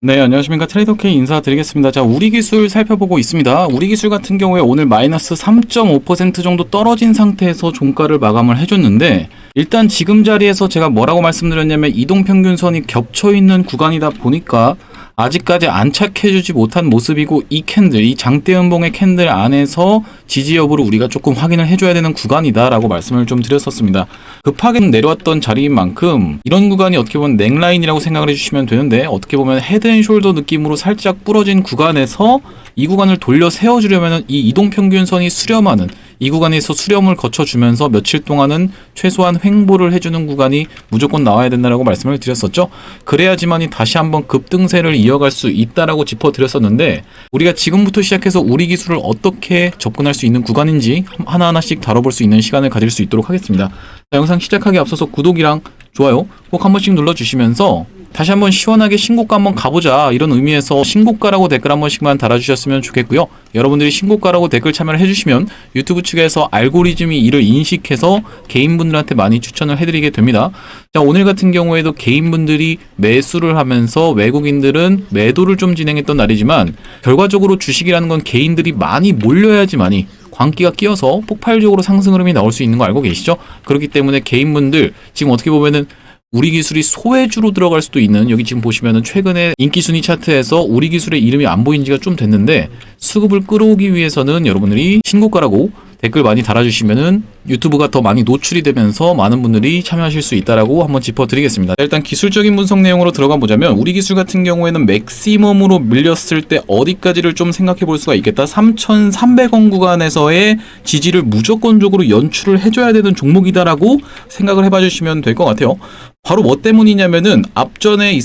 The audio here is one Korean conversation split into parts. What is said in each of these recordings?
네, 안녕하십니까. 트레이더 K 인사드리겠습니다. 자, 우리 기술 살펴보고 있습니다. 우리 기술 같은 경우에 오늘 마이너스 3.5% 정도 떨어진 상태에서 종가를 마감을 해줬는데, 일단 지금 자리에서 제가 뭐라고 말씀드렸냐면 이동평균선이 겹쳐있는 구간이다 보니까 아직까지 안착해주지 못한 모습이고, 이 캔들, 이 장대음봉의 캔들 안에서 지지 여부를 우리가 조금 확인을 해줘야 되는 구간이다 라고 말씀을 좀 드렸었습니다. 급하게 내려왔던 자리인 만큼 이런 구간이 어떻게 보면 넥라인이라고 생각을 해주시면 되는데, 어떻게 보면 헤드앤숄더 느낌으로 살짝 부러진 구간에서 이 구간을 돌려 세워주려면 이 이동평균선이 수렴하는 이 구간에서 수렴을 거쳐주면서 며칠 동안은 최소한 횡보를 해주는 구간이 무조건 나와야 된다라고 말씀을 드렸었죠. 그래야지만이 다시 한번 급등세를 이어갈 수 있다라고 짚어드렸었는데, 우리가 지금부터 시작해서 우리 기술을 어떻게 접근할 수 있는 구간인지 하나하나씩 다뤄볼 수 있는 시간을 가질 수 있도록 하겠습니다. 자, 영상 시작하기 앞서서 구독이랑 좋아요 꼭 한 번씩 눌러주시면서 다시 한번 시원하게 신고가 한번 가보자, 이런 의미에서 신고가라고 댓글 한 번씩만 달아주셨으면 좋겠고요. 여러분들이 신고가라고 댓글 참여를 해주시면 유튜브 측에서 알고리즘이 이를 인식해서 개인분들한테 많이 추천을 해드리게 됩니다. 자, 오늘 같은 경우에도 개인분들이 매수를 하면서 외국인들은 매도를 좀 진행했던 날이지만, 결과적으로 주식이라는 건 개인들이 많이 몰려야지만이 광기가 끼어서 폭발적으로 상승 흐름이 나올 수 있는 거 알고 계시죠? 그렇기 때문에 개인분들 지금 어떻게 보면은 우리 기술이 소외주로 들어갈 수도 있는, 여기 지금 보시면은 최근에 인기순위 차트에서 우리 기술의 이름이 안 보인 지가 좀 됐는데, 수급을 끌어오기 위해서는 여러분들이 신고가라고 댓글 많이 달아주시면은 유튜브가 더 많이 노출이 되면서 많은 분들이 참여하실 수 있다라고 한번 짚어드리겠습니다. 일단 기술적인 분석 내용으로 들어가 보자면, 우리 기술 같은 경우에는 맥시멈으로 밀렸을 때 어디까지를 좀 생각해 볼 수가 있겠다. 3,300원 구간에서의 지지를 무조건적으로 연출을 해줘야 되는 종목이다라고 생각을 해봐 주시면 될 것 같아요. 바로 뭐 때문이냐면은 앞전에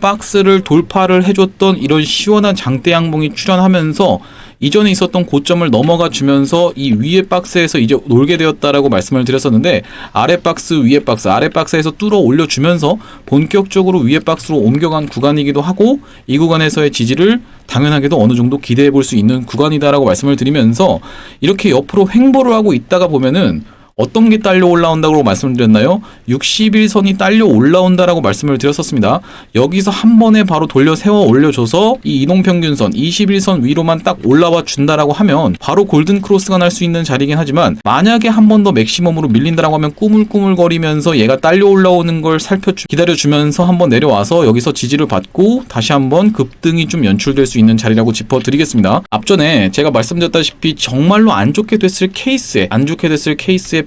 박스를 돌파를 해줬던 이런 시원한 장대 양봉이 출현하면서 이전에 있었던 고점을 넘어가 주면서 이 위에 박스에서 이제 놀게 되었다라고 말씀을 드렸었는데, 아래 박스, 위에 박스, 아래 박스에서 뚫어 올려주면서 본격적으로 위에 박스로 옮겨간 구간이기도 하고, 이 구간에서의 지지를 당연하게도 어느 정도 기대해 볼 수 있는 구간이다라고 말씀을 드리면서, 이렇게 옆으로 횡보를 하고 있다가 보면은 어떤 게 딸려 올라온다고 말씀드렸나요? 60일선이 딸려 올라온다라고 말씀을 드렸었습니다. 여기서 한 번에 바로 돌려 세워 올려줘서 이 이동평균선 21선 위로만 딱 올라와 준다라고 하면 바로 골든 크로스가 날 수 있는 자리긴 하지만, 만약에 한 번 더 맥시멈으로 밀린다라고 하면 꾸물꾸물거리면서 얘가 딸려 올라오는 걸 기다려주면서 한번 내려와서 여기서 지지를 받고 다시 한번 급등이 좀 연출될 수 있는 자리라고 짚어드리겠습니다. 앞전에 제가 말씀드렸다시피 정말로 안 좋게 됐을 케이스에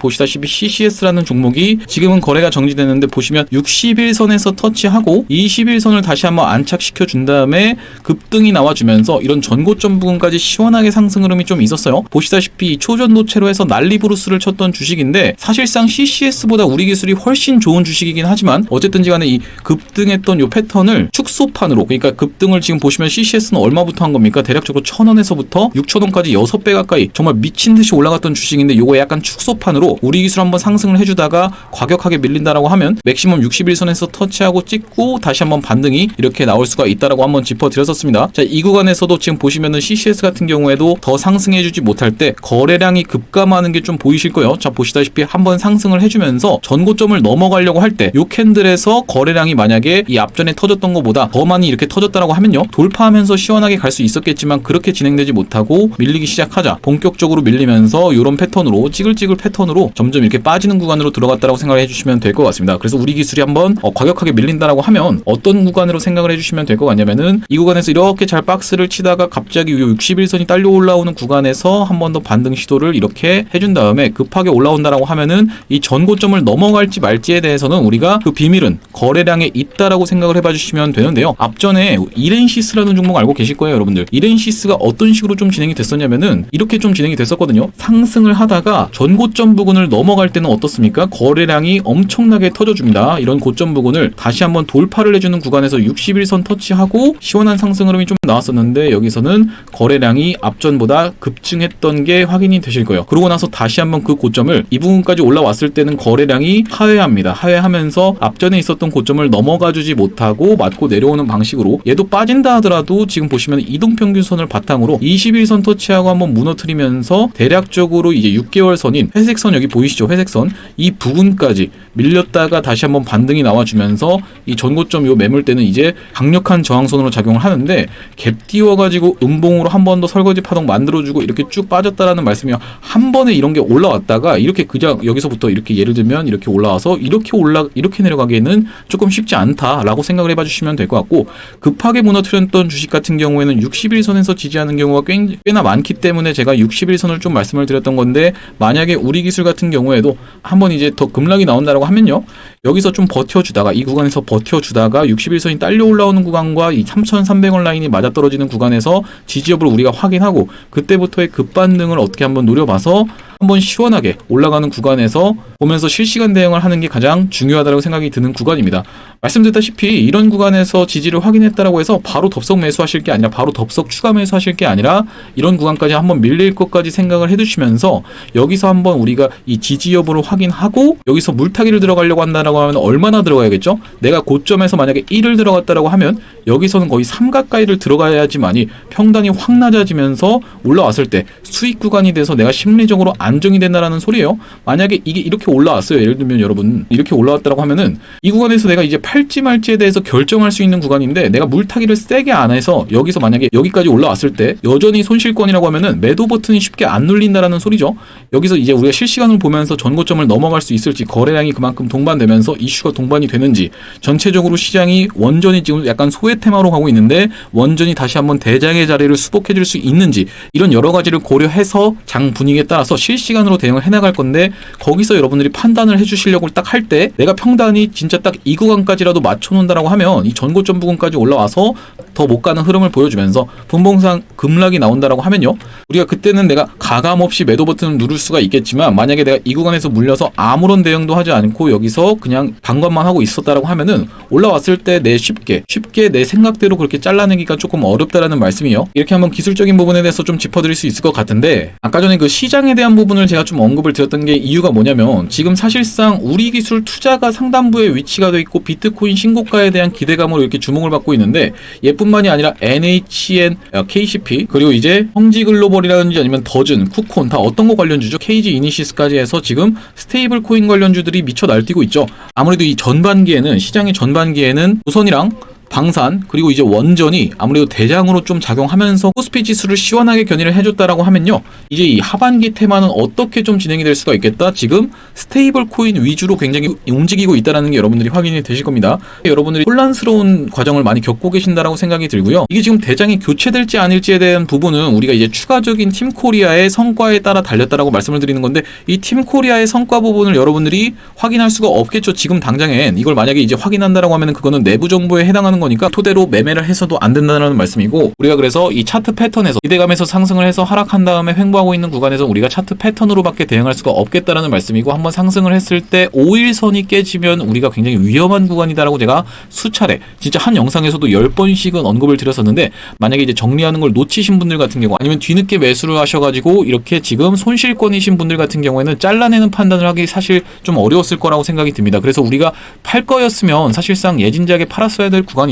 보시다시피 CCS라는 종목이 지금은 거래가 정지됐는데, 보시면 60일선에서 터치하고 21선을 다시 한번 안착시켜 준 다음에 급등이 나와주면서 이런 전고점 부분까지 시원하게 상승 흐름이 좀 있었어요. 보시다시피 초전도체로 해서 난리부르스를 쳤던 주식인데, 사실상 CCS보다 우리 기술이 훨씬 좋은 주식이긴 하지만 어쨌든지 간에 이 급등했던 요 패턴을 축소판으로, 그러니까 급등을 지금 보시면 CCS는 얼마부터 한 겁니까? 대략적으로 1,000원에서부터 6,000원까지 6배 가까이 정말 미친듯이 올라갔던 주식인데, 요거 약간 축소판으로 우리 기술 한번 상승을 해주다가 과격하게 밀린다라고 하면 맥시멈 61선에서 터치하고 찍고 다시 한번 반등이 이렇게 나올 수가 있다라고 한번 짚어드렸었습니다. 자, 이 구간에서도 지금 보시면은 CCS 같은 경우에도 더 상승해주지 못할 때 거래량이 급감하는 게 좀 보이실 거예요. 자, 보시다시피 한번 상승을 해주면서 전고점을 넘어가려고 할 때 요 캔들에서 거래량이 만약에 이 앞전에 터졌던 것보다 더 많이 이렇게 터졌다라고 하면요, 돌파하면서 시원하게 갈 수 있었겠지만 그렇게 진행되지 못하고 밀리기 시작하자 본격적으로 밀리면서 이런 패턴으로 찌글찌글 패턴으로 점점 이렇게 빠지는 구간으로 들어갔다라고 생각을 해주시면 될 것 같습니다. 그래서 우리 기술이 한번 과격하게 밀린다라고 하면 어떤 구간으로 생각을 해주시면 될 것 같냐면은, 이 구간에서 이렇게 잘 박스를 치다가 갑자기 61선이 딸려 올라오는 구간에서 한 번 더 반등 시도를 이렇게 해준 다음에 급하게 올라온다라고 하면은 이 전고점을 넘어갈지 말지에 대해서는 우리가 그 비밀은 거래량에 있다라고 생각을 해봐 주시면 되는데요. 앞전에 이렌시스라는 종목 알고 계실 거예요, 여러분들. 이렌시스가 어떤 식으로 좀 진행이 됐었냐면은 이렇게 좀 진행이 됐었거든요. 상승을 하다가 전고점 부분을 넘어갈 때는 어떻습니까? 거래량이 엄청나게 터져줍니다. 이런 고점 부분을 다시 한번 돌파를 해주는 구간에서 61선 터치하고 시원한 상승 흐름이 좀 나왔었는데, 여기서는 거래량이 앞전보다 급증했던 게 확인이 되실 거예요. 그러고 나서 다시 한번 그 고점을 이 부분까지 올라왔을 때는 거래량이 하회합니다. 하회하면서 앞전에 있었던 고점을 넘어가 주지 못하고 맞고 내려오는 방식으로, 얘도 빠진다 하더라도 지금 보시면 이동평균선을 바탕으로 21선 터치하고 한번 무너뜨리면서 대략적으로 이제 6개월 선인 회색 선 회색선 여기 보이시죠? 회색선 이 부분까지 밀렸다가 다시 한번 반등이 나와주면서 이 전고점 요 매물대는 이제 강력한 저항선으로 작용을 하는데 갭 띄워가지고 음봉으로 한 번 더 설거지 파동 만들어주고 이렇게 쭉 빠졌다라는 말씀이요. 한 번에 이런 게 올라왔다가 이렇게 그냥 여기서부터 이렇게 예를 들면 이렇게 올라와서 이렇게 내려가기에는 조금 쉽지 않다라고 생각을 해봐 주시면 될 것 같고, 급하게 무너뜨렸던 주식 같은 경우에는 61선에서 지지하는 경우가 꽤나 많기 때문에 제가 61선을 좀 말씀을 드렸던 건데, 만약에 우리 기술 같은 경우에도 한번 이제 더 급락이 나온다라고 하면요, 여기서 좀 버텨주다가 이 구간에서 버텨주다가 61선이 딸려 올라오는 구간과 이 3,300원 라인이 맞아떨어지는 구간에서 지지 여부를 우리가 확인하고 그때부터의 급반등을 어떻게 한번 노려봐서 한번 시원하게 올라가는 구간에서 보면서 실시간 대응을 하는 게 가장 중요하다고 생각이 드는 구간입니다. 말씀드렸다시피 이런 구간에서 지지를 확인했다라고 해서 바로 덥석 매수하실 게 아니라 바로 덥석 추가 매수하실 게 아니라 이런 구간까지 한번 밀릴 것까지 생각을 해두시면서 여기서 한번 우리가 이 지지 여부를 확인하고 여기서 물타기를 들어가려고 한다라고 하면 얼마나 들어가야겠죠? 내가 고점에서 만약에 1을 들어갔다라고 하면 여기서는 거의 3 가까이를 들어가야지만이 평단이 확 낮아지면서 올라왔을 때 수익 구간이 돼서 내가 심리적으로 안정이 된다라는 소리예요. 만약에 이게 이렇게 올라왔어요. 예를 들면 여러분 이렇게 올라왔다라고 하면은 이 구간에서 내가 이제 팔지 말지에 대해서 결정할 수 있는 구간인데 내가 물타기를 세게 안 해서 여기서 만약에 여기까지 올라왔을 때 여전히 손실권이라고 하면은 매도 버튼이 쉽게 안 눌린다라는 소리죠. 여기서 이제 우리가 실시간으로 보면서 전고점을 넘어갈 수 있을지, 거래량이 그만큼 동반되면서 이슈가 동반이 되는지, 전체적으로 시장이 원전이 지금 약간 소외 테마로 가고 있는데 원전이 다시 한번 대장의 자리를 수복해 줄 수 있는지, 이런 여러 가지를 고려해서 장 분위기에 따라서 실시간으로 대응을 해나갈 건데, 거기서 여러분들이 판단을 해주시려고 딱 할 때 내가 평단이 진짜 딱 이 구간까지라도 맞춰놓는다라고 하면 이 전고점 부근까지 올라와서 더 못 가는 흐름을 보여주면서 분봉상 급락이 나온다라고 하면요, 우리가 그때는 내가 가감 없이 매도 버튼을 누를 수가 있겠지만 만약에 내가 이 구간에서 물려서 아무런 대응도 하지 않고 여기서 그냥 방관만 하고 있었다라고 하면은 올라왔을 때 내 쉽게 내 생각대로 그렇게 잘라내기가 조금 어렵다라는 말씀이요. 이렇게 한번 기술적인 부분에 대해서 좀 짚어드릴 수 있을 것 같은데, 아까 전에 그 시장에 대한 부분을 제가 좀 언급을 드렸던 게 이유가 뭐냐면 지금 사실상 우리 기술 투자가 상단부에 위치가 돼 있고 비트코인 신고가에 대한 기대감으로 이렇게 주목을 받고 있는데, 얘뿐만이 아니라 NHN, KCP, 그리고 이제 형지글로벌이라든지 아니면 더즌, 쿠콘 다 어떤 거 관련주죠? KG 이니시스까지 해서 지금 스테이블 코인 관련주들이 미쳐 날뛰고 있죠. 아무래도 이 전반기에는, 시장의 전반기에는 우선이랑 방산 그리고 이제 원전이 아무래도 대장으로 좀 작용하면서 코스피 지수를 시원하게 견인을 해줬다라고 하면요, 이제 이 하반기 테마는 어떻게 좀 진행이 될 수가 있겠다. 지금 스테이블 코인 위주로 굉장히 움직이고 있다라는 게 여러분들이 확인이 되실 겁니다. 여러분들이 혼란스러운 과정을 많이 겪고 계신다라고 생각이 들고요. 이게 지금 대장이 교체될지 아닐지에 대한 부분은 우리가 이제 추가적인 팀코리아의 성과에 따라 달렸다라고 말씀을 드리는 건데, 이 팀코리아의 성과 부분을 여러분들이 확인할 수가 없겠죠. 지금 당장엔 이걸 만약에 이제 확인한다라고 하면은 그거는 내부 정보에 해당하는 거니까 토대로 매매를 해서도 안 된다는 말씀이고, 우리가 그래서 이 차트 패턴에서 기대감에서 상승을 해서 하락한 다음에 횡보하고 있는 구간에서 우리가 차트 패턴으로밖에 대응할 수가 없겠다라는 말씀이고, 한번 상승을 했을 때 5일선이 깨지면 우리가 굉장히 위험한 구간이다라고 제가 수차례 진짜 한 영상에서도 10번씩은 언급을 드렸었는데, 만약에 이제 정리하는 걸 놓치신 분들 같은 경우, 아니면 뒤늦게 매수를 하셔가지고 이렇게 지금 손실권이신 분들 같은 경우에는 잘라내는 판단을 하기 사실 좀 어려웠을 거라고 생각이 듭니다. 그래서 우리가 팔 거였으면 사실상 예진작에 팔았어야 될 구간인데,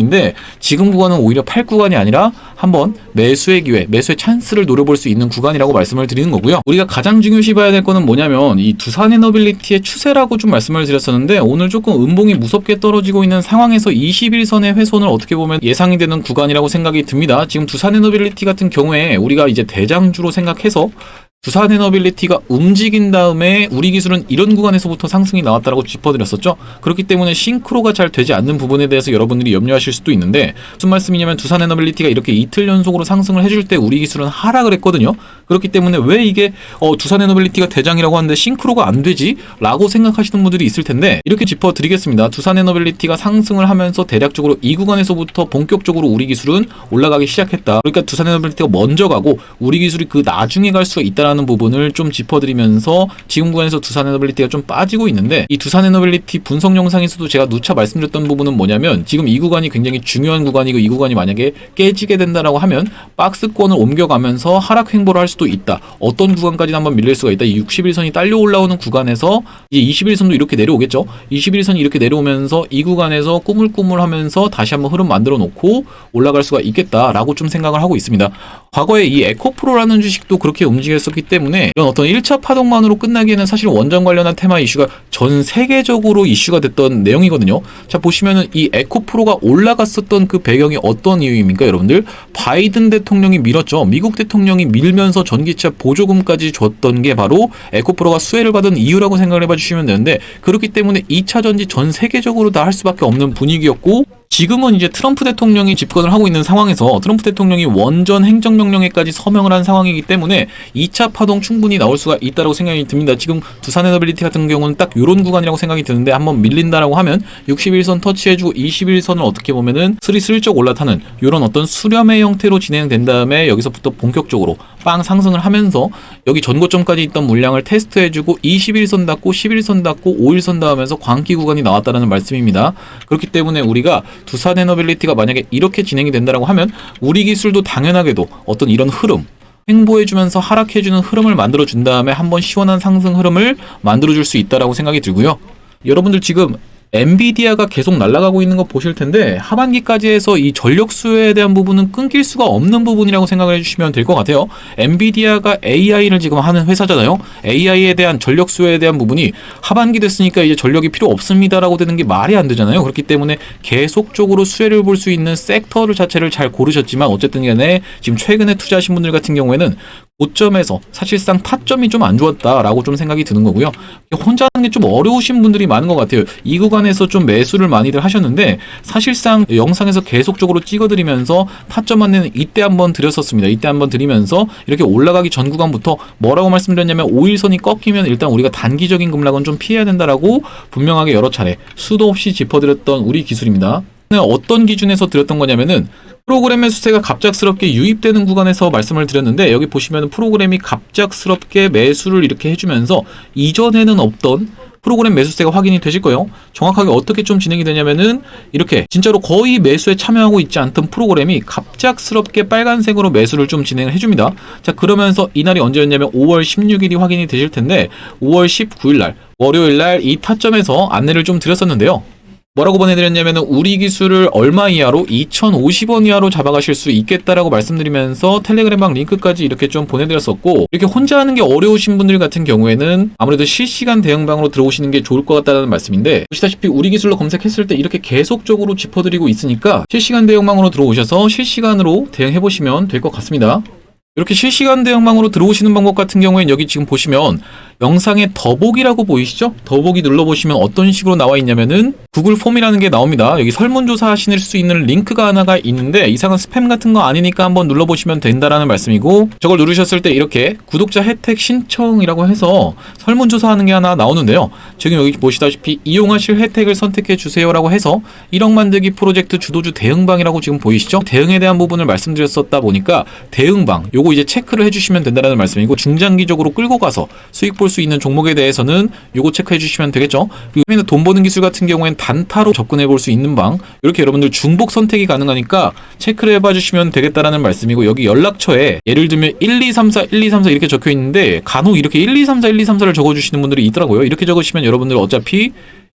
지금 구간은 오히려 팔 구간이 아니라 한번 매수의 기회, 매수의 찬스를 노려볼 수 있는 구간이라고 말씀을 드리는 거고요. 우리가 가장 중요시 봐야 될 거는 뭐냐면 이 두산에너빌리티의 추세라고 좀 말씀을 드렸었는데, 오늘 조금 음봉이 무섭게 떨어지고 있는 상황에서 21선의 훼손을 어떻게 보면 예상이 되는 구간이라고 생각이 듭니다. 지금 두산에너빌리티 같은 경우에 우리가 이제 대장주로 생각해서 두산에너빌리티가 움직인 다음에 우리 기술은 이런 구간에서부터 상승이 나왔다라고 짚어드렸었죠. 그렇기 때문에 싱크로가 잘 되지 않는 부분에 대해서 여러분들이 염려하실 수도 있는데, 무슨 말씀이냐면 두산에너빌리티가 이렇게 이틀 연속으로 상승을 해줄 때 우리 기술은 하락을 했거든요. 그렇기 때문에 왜 이게 두산에너빌리티가 대장이라고 하는데 싱크로가 안 되지? 라고 생각하시는 분들이 있을 텐데, 이렇게 짚어드리겠습니다. 두산에너빌리티가 상승을 하면서 대략적으로 이 구간에서부터 본격적으로 우리 기술은 올라가기 시작했다. 그러니까 두산에너빌리티가 먼저 가고 우리 기술이 그 나중에 갈 수가 있다라는 부분을 좀 짚어드리면서, 지금 구간에서 두산에너빌리티가 좀 빠지고 있는데, 이 두산에너빌리티 분석 영상에서도 제가 누차 말씀드렸던 부분은 뭐냐면, 지금 이 구간이 굉장히 중요한 구간이고, 이 구간이 만약에 깨지게 된다라고 하면 박스권을 옮겨가면서 하락 횡보를 할 수도 있다. 어떤 구간까지는 한번 밀릴 수가 있다. 이 61선이 딸려 올라오는 구간에서 이제 21선도 이렇게 내려오겠죠. 21선이 이렇게 내려오면서 이 구간에서 꾸물꾸물하면서 다시 한번 흐름 만들어 놓고 올라갈 수가 있겠다라고 좀 생각을 하고 있습니다. 과거에 이 에코프로라는 주식도 그렇게 움직였었기 그렇기 때문에 이런 어떤 1차 파동만으로 끝나기에는 사실 원전 관련한 테마 이슈가 전 세계적으로 이슈가 됐던 내용이거든요. 자, 보시면은 이 에코프로가 올라갔었던 그 배경이 어떤 이유입니까, 여러분들? 바이든 대통령이 밀었죠. 미국 대통령이 밀면서 전기차 보조금까지 줬던 게 바로 에코프로가 수혜를 받은 이유라고 생각을 해봐 주시면 되는데, 그렇기 때문에 2차 전지 전 세계적으로 다 할 수밖에 없는 분위기였고, 지금은 이제 트럼프 대통령이 집권을 하고 있는 상황에서 트럼프 대통령이 원전 행정명령에까지 서명을 한 상황이기 때문에 2차 파동 충분히 나올 수가 있다고 생각이 듭니다. 지금 두산에너빌리티 같은 경우는 딱 이런 구간이라고 생각이 드는데, 한번 밀린다라고 하면 61선 터치해주고 21선을 어떻게 보면은 슬쩍 올라타는 이런 어떤 수렴의 형태로 진행된 다음에 여기서부터 본격적으로 빵 상승을 하면서 여기 전고점까지 있던 물량을 테스트해주고 21선 닿고 11선 닿고 5일선 닿으면서 광기 구간이 나왔다는 말씀입니다. 그렇기 때문에 우리가 두산에너빌리티가 만약에 이렇게 진행이 된다라고 하면 우리 기술도 당연하게도 어떤 이런 흐름, 횡보해주면서 하락해주는 흐름을 만들어준 다음에 한번 시원한 상승 흐름을 만들어줄 수 있다라고 생각이 들고요. 여러분들 지금 엔비디아가 계속 날아가고 있는 거 보실 텐데, 하반기까지 해서 이 전력 수요에 대한 부분은 끊길 수가 없는 부분이라고 생각을 해주시면 될 것 같아요. 엔비디아가 AI를 지금 하는 회사잖아요. AI에 대한 전력 수요에 대한 부분이 하반기 됐으니까 이제 전력이 필요 없습니다라고 되는 게 말이 안 되잖아요. 그렇기 때문에 계속적으로 수혜를 볼 수 있는 섹터 자체를 잘 고르셨지만, 어쨌든 간에 지금 최근에 투자하신 분들 같은 경우에는 고점에서 사실상 타점이 좀 안 좋았다라고 좀 생각이 드는 거고요. 혼자 하는 게 좀 어려우신 분들이 많은 것 같아요. 이 구간에서 좀 매수를 많이들 하셨는데, 사실상 영상에서 계속적으로 찍어드리면서 타점 안내는 이때 한번 드렸었습니다. 이때 한번 드리면서 이렇게 올라가기 전 구간부터 뭐라고 말씀드렸냐면, 5일선이 꺾이면 일단 우리가 단기적인 급락은 좀 피해야 된다라고 분명하게 여러 차례 수도 없이 짚어드렸던 우리 기술입니다. 어떤 기준에서 드렸던 거냐면은, 프로그램 매수세가 갑작스럽게 유입되는 구간에서 말씀을 드렸는데, 여기 보시면 프로그램이 갑작스럽게 매수를 이렇게 해주면서 이전에는 없던 프로그램 매수세가 확인이 되실 거예요. 정확하게 어떻게 좀 진행이 되냐면은, 이렇게 진짜로 거의 매수에 참여하고 있지 않던 프로그램이 갑작스럽게 빨간색으로 매수를 좀 진행을 해줍니다. 자, 그러면서 이날이 언제였냐면 5월 16일이 확인이 되실 텐데, 5월 19일 날 월요일 날 이 타점에서 안내를 좀 드렸었는데요. 뭐라고 보내드렸냐면, 우리 기술을 얼마 이하로 2,050원 이하로 잡아가실 수 있겠다라고 말씀드리면서 텔레그램방 링크까지 이렇게 좀 보내드렸었고, 이렇게 혼자 하는 게 어려우신 분들 같은 경우에는 아무래도 실시간 대응방으로 들어오시는 게 좋을 것 같다는 말씀인데, 보시다시피 우리 기술로 검색했을 때 이렇게 계속적으로 짚어드리고 있으니까 실시간 대응방으로 들어오셔서 실시간으로 대응해보시면 될 것 같습니다. 이렇게 실시간 대응방으로 들어오시는 방법 같은 경우에는 여기 지금 보시면 영상에 더보기라고 보이시죠? 더보기 눌러보시면 어떤 식으로 나와 있냐면은 구글 폼이라는 게 나옵니다. 여기 설문조사 하실 수 있는 링크가 하나가 있는데, 이상한 스팸 같은 거 아니니까 한번 눌러보시면 된다라는 말씀이고, 저걸 누르셨을 때 이렇게 구독자 혜택 신청이라고 해서 설문조사 하는 게 하나 나오는데요. 지금 여기 보시다시피 이용하실 혜택을 선택해 주세요라고 해서 1억 만들기 프로젝트 주도주 대응방이라고 지금 보이시죠? 대응에 대한 부분을 말씀드렸었다 보니까 대응방 요거 이제 체크를 해주시면 된다는 말씀이고, 중장기적으로 끌고 가서 수익 볼 수 있는 종목에 대해서는 요거 체크해 주시면 되겠죠. 그리고 돈 버는 기술 같은 경우에는 단타로 접근해 볼 수 있는 방, 이렇게 여러분들 중복 선택이 가능하니까 체크를 해봐 주시면 되겠다라는 말씀이고, 여기 연락처에 예를 들면 1234 1234 이렇게 적혀 있는데 간혹 이렇게 1234 1234를 적어 주시는 분들이 있더라고요. 이렇게 적으시면 여러분들 어차피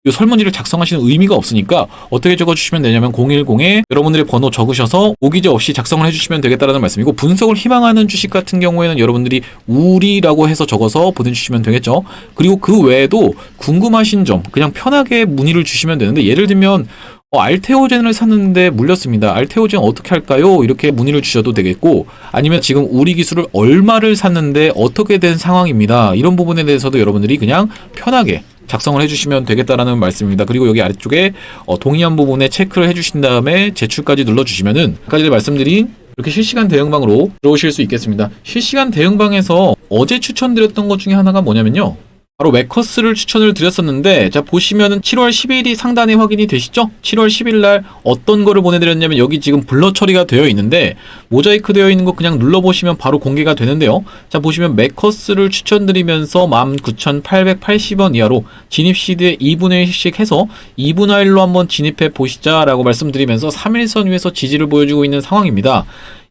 이 설문지를 작성하시는 의미가 없으니까 어떻게 적어주시면 되냐면 010에 여러분들의 번호 적으셔서 오기제 없이 작성을 해주시면 되겠다라는 말씀이고, 분석을 희망하는 주식 같은 경우에는 여러분들이 우리라고 해서 적어서 보내주시면 되겠죠. 그리고 그 외에도 궁금하신 점 그냥 편하게 문의를 주시면 되는데, 예를 들면 알테오젠을 샀는데 물렸습니다. 알테오젠 어떻게 할까요? 이렇게 문의를 주셔도 되겠고, 아니면 지금 우리 기술을 얼마를 샀는데 어떻게 된 상황입니다. 이런 부분에 대해서도 여러분들이 그냥 편하게 작성을 해주시면 되겠다라는 말씀입니다. 그리고 여기 아래쪽에 동의한 부분에 체크를 해주신 다음에 제출까지 눌러주시면은 아까 말씀드린 이렇게 실시간 대응방으로 들어오실 수 있겠습니다. 실시간 대응방에서 어제 추천드렸던 것 중에 하나가 뭐냐면요, 바로 웨커스를 추천을 드렸었는데, 자 보시면은 7월 10일이 상단에 확인이 되시죠? 7월 10일 날 어떤 거를 보내드렸냐면, 여기 지금 블러 처리가 되어 있는데 모자이크 되어 있는 거 그냥 눌러보시면 바로 공개가 되는데요. 자 보시면 웨커스를 추천드리면서 19,880원 이하로 진입 시드에 2분의 1씩 해서 2분의 1로 한번 진입해 보시자라고 말씀드리면서 3일선 위에서 지지를 보여주고 있는 상황입니다.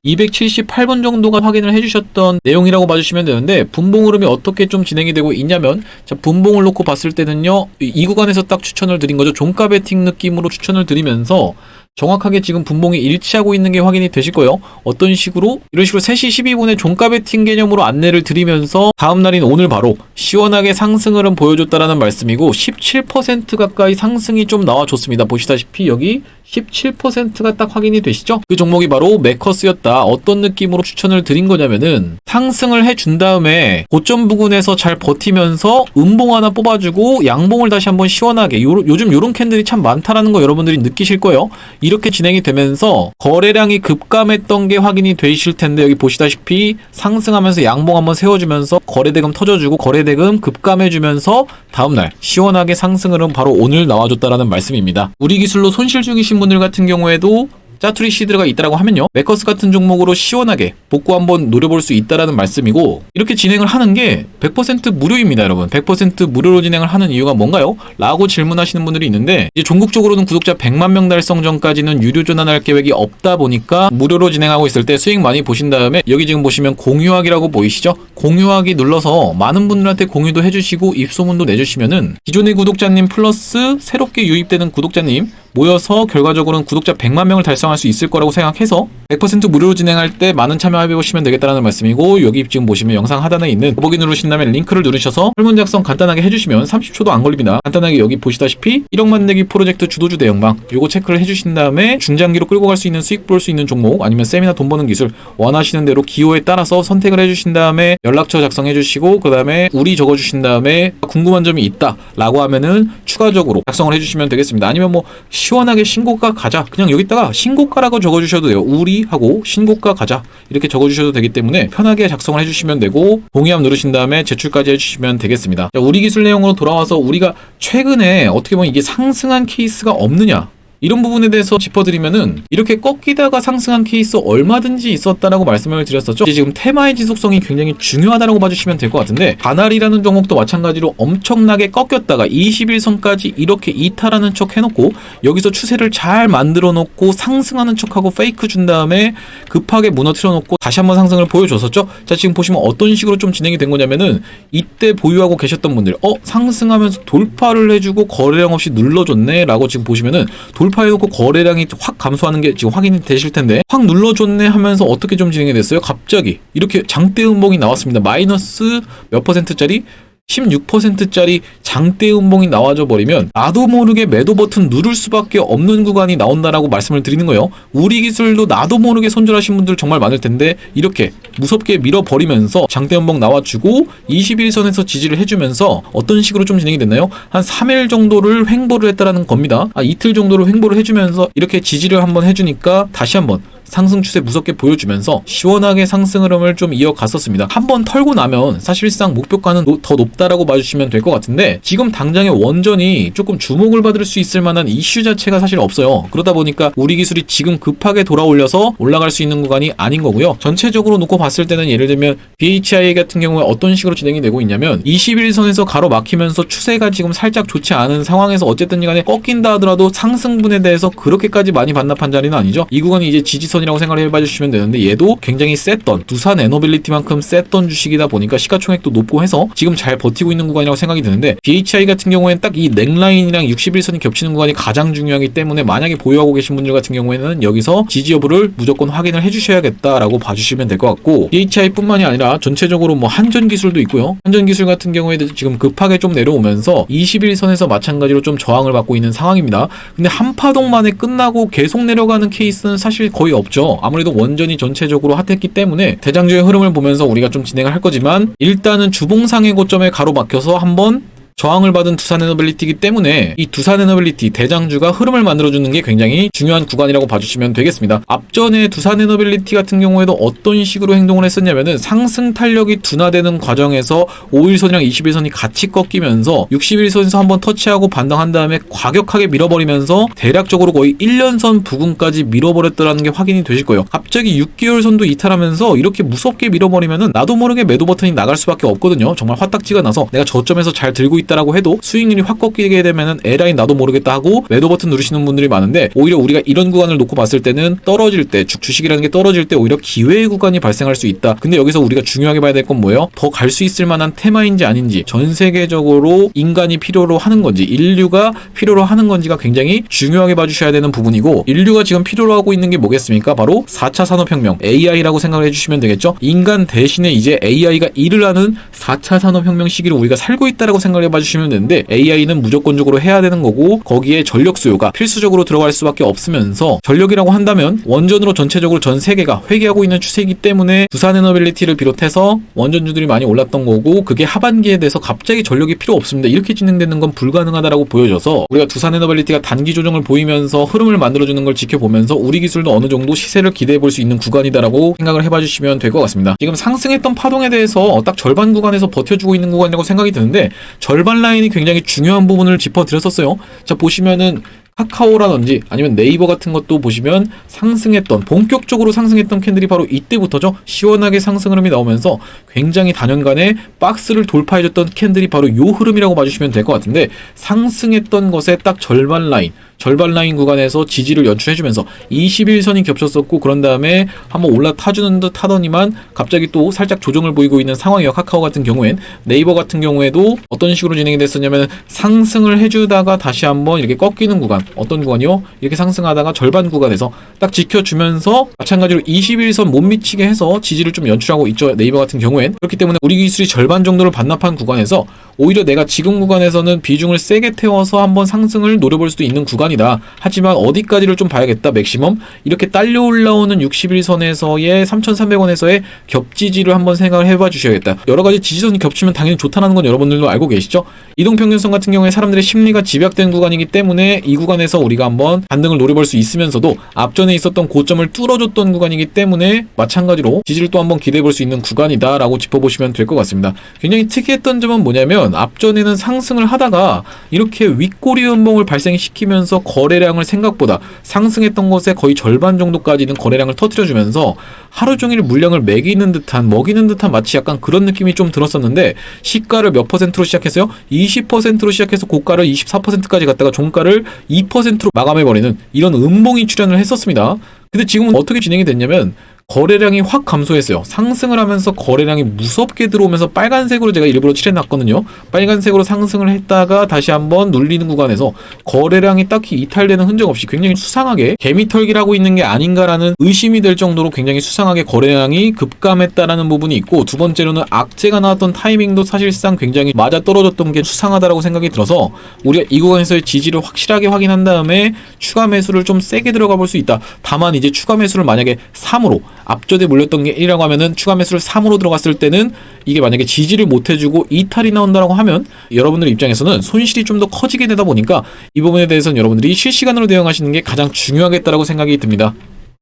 278번 정도가 확인을 해주셨던 내용이라고 봐주시면 되는데, 분봉 흐름이 어떻게 좀 진행이 되고 있냐면, 자 분봉을 놓고 봤을 때는요, 이 구간에서 딱 추천을 드린 거죠. 종가 베팅 느낌으로 추천을 드리면서 정확하게 지금 분봉이 일치하고 있는 게 확인이 되실 거예요. 어떤 식으로? 이런 식으로 3시 12분에 종가 베팅 개념으로 안내를 드리면서 다음 날인 오늘 바로 시원하게 상승 흐름 보여줬다라는 말씀이고 17% 가까이 상승이 좀 나와줬습니다. 보시다시피 여기 17%가 딱 확인이 되시죠? 그 종목이 바로 매커스였다. 어떤 느낌으로 추천을 드린 거냐면은 상승을 해준 다음에 고점 부근에서 잘 버티면서 음봉 하나 뽑아주고 양봉을 다시 한번 시원하게 요즘 요런 캔들이 참 많다라는 거 여러분들이 느끼실 거예요. 이렇게 진행이 되면서 거래량이 급감했던 게 확인이 되실 텐데 여기 보시다시피 상승하면서 양봉 한번 세워주면서 거래대금 터져주고 거래대금 급감해주면서 다음날 시원하게 상승을 바로 오늘 나와줬다라는 말씀입니다. 우리 기술로 손실 중이신 분들 같은 경우에도 짜투리 시드가 있다라고 하면요, 매커스 같은 종목으로 시원하게 복구 한번 노려볼 수 있다라는 말씀이고, 이렇게 진행을 하는 게 100% 무료입니다. 여러분 100% 무료로 진행을 하는 이유가 뭔가요? 라고 질문하시는 분들이 있는데, 이제 종국적으로는 구독자 100만 명 달성 전까지는 유료 전환할 계획이 없다 보니까 무료로 진행하고 있을 때 수익 많이 보신 다음에 여기 지금 보시면 공유하기라고 보이시죠? 공유하기 눌러서 많은 분들한테 공유도 해주시고 입소문도 내주시면은 기존의 구독자님 플러스 새롭게 유입되는 구독자님 모여서 결과적으로는 구독자 100만 명을 달성할 수 있을 거라고 생각해서 100% 무료로 진행할 때 많은 참여해 보시면 되겠다는 말씀이고, 여기 지금 보시면 영상 하단에 있는 더보기 누르신 다음에 링크를 누르셔서 설문 작성 간단하게 해주시면 30초도 안 걸립니다. 간단하게 여기 보시다시피 1억 만들기 프로젝트 주도주 대형방 요거 체크를 해주신 다음에 중장기로 끌고 갈 수 있는 수익 볼 수 있는 종목 아니면 세미나 돈 버는 기술 원하시는 대로 기호에 따라서 선택을 해주신 다음에 연락처 작성해 주시고 그 다음에 우리 적어주신 다음에 궁금한 점이 있다 라고 하면은 추가적으로 작성을 해주시면 되겠습니다. 아니면 뭐 시원하게 신고가 가자 그냥 여기다가 신고가라고 적어주셔도 돼요. 우리 하고 신고가 가자 이렇게 적어주셔도 되기 때문에 편하게 작성을 해주시면 되고, 동의함 누르신 다음에 제출까지 해주시면 되겠습니다. 자, 우리 기술 내용으로 돌아와서 우리가 최근에 어떻게 보면 이게 상승한 케이스가 없느냐 이런 부분에 대해서 짚어드리면은, 이렇게 꺾이다가 상승한 케이스 얼마든지 있었다라고 말씀을 드렸었죠. 이제 지금 테마의 지속성이 굉장히 중요하다라고 봐주시면 될 것 같은데, 다날이라는 종목도 마찬가지로 엄청나게 꺾였다가 21선까지 이렇게 이탈하는 척 해놓고 여기서 추세를 잘 만들어 놓고 상승하는 척하고 페이크 준 다음에 급하게 무너뜨려 놓고 다시 한번 상승을 보여줬었죠. 자, 지금 보시면 어떤 식으로 좀 진행이 된 거냐면은, 이때 보유하고 계셨던 분들 상승하면서 돌파를 해주고 거래량 없이 눌러줬네 라고 지금 보시면은 돌파해놓고 거래량이 확 감소하는 게 지금 확인이 되실 텐데, 확 눌러줬네 하면서 어떻게 좀 진행이 됐어요? 갑자기 이렇게 장대 음봉이 나왔습니다. 마이너스 몇 %짜리 16%짜리 장대 음봉이 나와져 버리면 나도 모르게 매도 버튼 누를 수밖에 없는 구간이 나온다라고 말씀을 드리는 거예요. 우리 기술도 나도 모르게 손절하신 분들 정말 많을 텐데, 이렇게 무섭게 밀어버리면서 장대 음봉 나와주고 21선에서 지지를 해주면서 어떤 식으로 좀 진행이 됐나요? 한 3일 정도를 횡보를 했다라는 겁니다. 이틀 정도를 횡보를 해주면서 이렇게 지지를 한번 해주니까 다시 한번 상승 추세 무섭게 보여주면서 시원하게 상승 흐름을 좀 이어갔었습니다. 한번 털고 나면 사실상 목표가는 더 높다라고 봐주시면 될 것 같은데, 지금 당장의 원전이 조금 주목을 받을 수 있을 만한 이슈 자체가 사실 없어요. 그러다 보니까 우리 기술이 지금 급하게 돌아올려서 올라갈 수 있는 구간이 아닌 거고요. 전체적으로 놓고 봤을 때는 예를 들면 BHI 같은 경우에 어떤 식으로 진행이 되고 있냐면, 21선에서 가로막히면서 추세가 지금 살짝 좋지 않은 상황에서 어쨌든 간에 꺾인다 하더라도 상승분에 대해서 그렇게까지 많이 반납한 자리는 아니죠. 이 구간이 이제 지지선 이라고 생각을 해봐 주시면 되는데, 얘도 굉장히 셌던 두산 에너빌리티만큼 셌던 주식이다 보니까 시가총액도 높고 해서 지금 잘 버티고 있는 구간이라고 생각이 드는데, BHI 같은 경우에는 딱 이 넥라인이랑 61선이 겹치는 구간이 가장 중요하기 때문에 만약에 보유하고 계신 분들 같은 경우에는 여기서 지지 여부를 무조건 확인을 해주셔야겠다라고 봐주시면 될 것 같고, BHI 뿐만이 아니라 전체적으로 뭐 한전기술도 있고요. 한전기술 같은 경우에도 지금 급하게 좀 내려오면서 21선에서 마찬가지로 좀 저항을 받고 있는 상황입니다. 근데 한 파동 만에 끝나고 계속 내려가는 케이스는 사실 거의 없죠. 아무래도 원전이 전체적으로 핫했기 때문에 대장주의 흐름을 보면서 우리가 좀 진행을 할 거지만, 일단은 주봉상의 고점에 가로막혀서 한번 저항을 받은 두산에너빌리티이기 때문에 이 두산에너빌리티 대장주가 흐름을 만들어주는 게 굉장히 중요한 구간이라고 봐주시면 되겠습니다. 앞전에 두산에너빌리티 같은 경우에도 어떤 식으로 행동을 했었냐면은, 상승 탄력이 둔화되는 과정에서 5일선이랑 21선이 같이 꺾이면서 61선에서 한번 터치하고 반등한 다음에 과격하게 밀어버리면서 대략적으로 거의 1년선 부근까지 밀어버렸다는 게 확인이 되실 거예요. 갑자기 6개월선도 이탈하면서 이렇게 무섭게 밀어버리면은 나도 모르게 매도 버튼이 나갈 수밖에 없거든요. 정말 화딱지가 나서 내가 저점에서 잘 들고 있다라고 해도 수익률이 확 꺾이게 되면은 에라이 나도 모르겠다 하고 매도 버튼 누르시는 분들이 많은데, 오히려 우리가 이런 구간을 놓고 봤을 때는 떨어질 때, 주식이라는 게 떨어질 때 오히려 기회의 구간이 발생할 수 있다. 근데 여기서 우리가 중요하게 봐야 될 건 뭐예요? 더 갈 수 있을 만한 테마인지 아닌지, 전 세계적으로 인간이 필요로 하는 건지, 인류가 필요로 하는 건지가 굉장히 중요하게 봐주셔야 되는 부분이고, 인류가 지금 필요로 하고 있는 게 뭐겠습니까? 바로 4차 산업혁명, AI라고 생각을 해주시면 되겠죠? 인간 대신에 이제 AI가 일을 하는 4차 산업혁명 시기를 우리가 살고 있다라고 생각을 해봐주시면 되는데, AI는 무조건적으로 해야 되는 거고, 거기에 전력 수요가 필수적으로 들어갈 수밖에 없으면서, 전력이라고 한다면 원전으로 전체적으로 전 세계가 회귀하고 있는 추세이기 때문에 두산에너빌리티를 비롯해서 원전주들이 많이 올랐던 거고, 그게 하반기에 돼서 갑자기 전력이 필요 없습니다, 이렇게 진행되는 건 불가능하다라고 보여져서, 우리가 두산에너빌리티가 단기 조정을 보이면서 흐름을 만들어주는 걸 지켜보면서 우리 기술도 어느 정도 시세를 기대해 볼 수 있는 구간이다라고 생각을 해봐 주시면 될 것 같습니다. 지금 상승했던 파동에 대해서 딱 절반 구간에서 버텨주고 있는 구간이라고 생각이 드는데, 절반 라인이 굉장히 중요한 부분을 짚어드렸었어요. 자, 보시면은 카카오라든지 아니면 네이버 같은 것도 보시면 상승했던, 본격적으로 상승했던 캔들이 바로 이때부터죠. 시원하게 상승 흐름이 나오면서 굉장히 단연간에 박스를 돌파해줬던 캔들이 바로 요 흐름이라고 봐주시면 될 것 같은데, 상승했던 것의 딱 절반 라인 구간에서 지지를 연출해주면서 21선이 겹쳤었고, 그런 다음에 한번 올라타주는 듯 하더니만 갑자기 또 살짝 조정을 보이고 있는 상황이에요. 카카오 같은 경우엔. 네이버 같은 경우에도 어떤 식으로 진행이 됐었냐면, 상승을 해주다가 다시 한번 이렇게 꺾이는 구간, 어떤 구간이요? 이렇게 상승하다가 절반 구간에서 딱 지켜주면서 마찬가지로 21선 못 미치게 해서 지지를 좀 연출하고 있죠, 네이버 같은 경우엔. 그렇기 때문에 우리 기술이 절반 정도를 반납한 구간에서 오히려 내가 지금 구간에서는 비중을 세게 태워서 한번 상승을 노려볼 수도 있는 구간이다. 하지만 어디까지를 좀 봐야겠다. 맥시멈 이렇게 딸려 올라오는 61선에서의 3,300원에서의 겹지지를 한번 생각을 해봐 주셔야겠다. 여러가지 지지선이 겹치면 당연히 좋다는 건 여러분들도 알고 계시죠? 이동평균선 같은 경우에 사람들의 심리가 집약된 구간이기 때문에 이 구간에서 우리가 한번 반등을 노려볼 수 있으면서도 앞전에 있었던 고점을 뚫어줬던 구간이기 때문에 마찬가지로 지지를 또 한번 기대해 볼 수 있는 구간이다 라고 짚어보시면 될 것 같습니다. 굉장히 특이했던 점은 뭐냐면, 앞전에는 상승을 하다가 이렇게 윗꼬리 음봉을 발생시키면서 거래량을 생각보다 상승했던 것의 거의 절반 정도까지는 거래량을 터뜨려주면서 하루 종일 물량을 먹이는 듯한 마치 약간 그런 느낌이 좀 들었었는데, 시가를 몇 퍼센트로 시작했어요? 20%로 시작해서 고가를 24%까지 갔다가 종가를 2%로 마감해버리는 이런 음봉이 출현을 했었습니다. 근데 지금은 어떻게 진행이 됐냐면, 거래량이 확 감소했어요. 상승을 하면서 거래량이 무섭게 들어오면서 빨간색으로 제가 일부러 칠해놨거든요. 빨간색으로 상승을 했다가 다시 한번 눌리는 구간에서 거래량이 딱히 이탈되는 흔적 없이 굉장히 수상하게 개미털기라고 있는 게 아닌가라는 의심이 될 정도로 굉장히 수상하게 거래량이 급감했다라는 부분이 있고, 두 번째로는 악재가 나왔던 타이밍도 사실상 굉장히 맞아떨어졌던 게 수상하다라고 생각이 들어서, 우리가 이 구간에서의 지지를 확실하게 확인한 다음에 추가 매수를 좀 세게 들어가 볼 수 있다. 다만 이제 추가 매수를 만약에 3으로, 앞전에 물렸던 게 1이라고 하면은 추가 매수를 3으로 들어갔을 때는 이게 만약에 지지를 못 해주고 이탈이 나온다라고 하면 여러분들 입장에서는 손실이 좀 더 커지게 되다 보니까 이 부분에 대해서는 여러분들이 실시간으로 대응하시는 게 가장 중요하겠다라고 생각이 듭니다.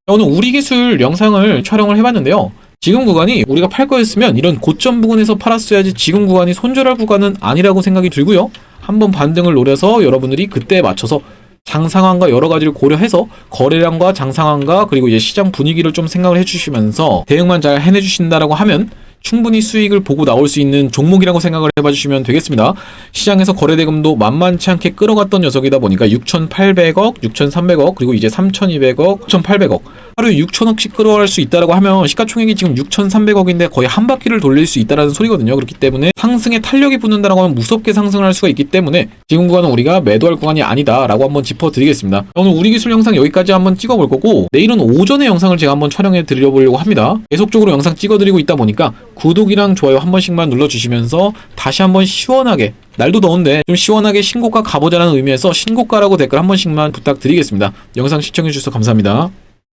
오늘 우리 기술 영상을 촬영을 해봤는데요. 지금 구간이 우리가 팔 거였으면 이런 고점 부근에서 팔았어야지, 지금 구간이 손절할 구간은 아니라고 생각이 들고요. 한번 반등을 노려서 여러분들이 그때에 맞춰서 장 상황과 여러 가지를 고려해서 거래량과 장 상황과 그리고 이제 시장 분위기를 좀 생각을 해주시면서 대응만 잘 해내주신다라고 하면 충분히 수익을 보고 나올 수 있는 종목이라고 생각을 해봐 주시면 되겠습니다. 시장에서 거래대금도 만만치 않게 끌어갔던 녀석이다 보니까 6,800억, 6,300억, 그리고 이제 3,200억, 6,800억, 하루에 6,000억씩 끌어갈 수 있다라고 하면 시가총액이 지금 6,300억인데 거의 한 바퀴를 돌릴 수 있다라는 소리거든요. 그렇기 때문에 상승에 탄력이 붙는다라고 하면 무섭게 상승을 할 수가 있기 때문에 지금 구간은 우리가 매도할 구간이 아니다라고 한번 짚어드리겠습니다. 오늘 우리 기술 영상 여기까지 한번 찍어볼 거고, 내일은 오전에 영상을 제가 한번 촬영해 드려보려고 합니다. 계속적으로 영상 찍어드리고 있다 보니까 구독이랑 좋아요 한 번씩만 눌러주시면서 다시 한번 시원하게, 날도 더운데 좀 시원하게 신고가 가보자라는 의미에서 신고가라고 댓글 한 번씩만 부탁드리겠습니다. 영상 시청해주셔서 감사합니다.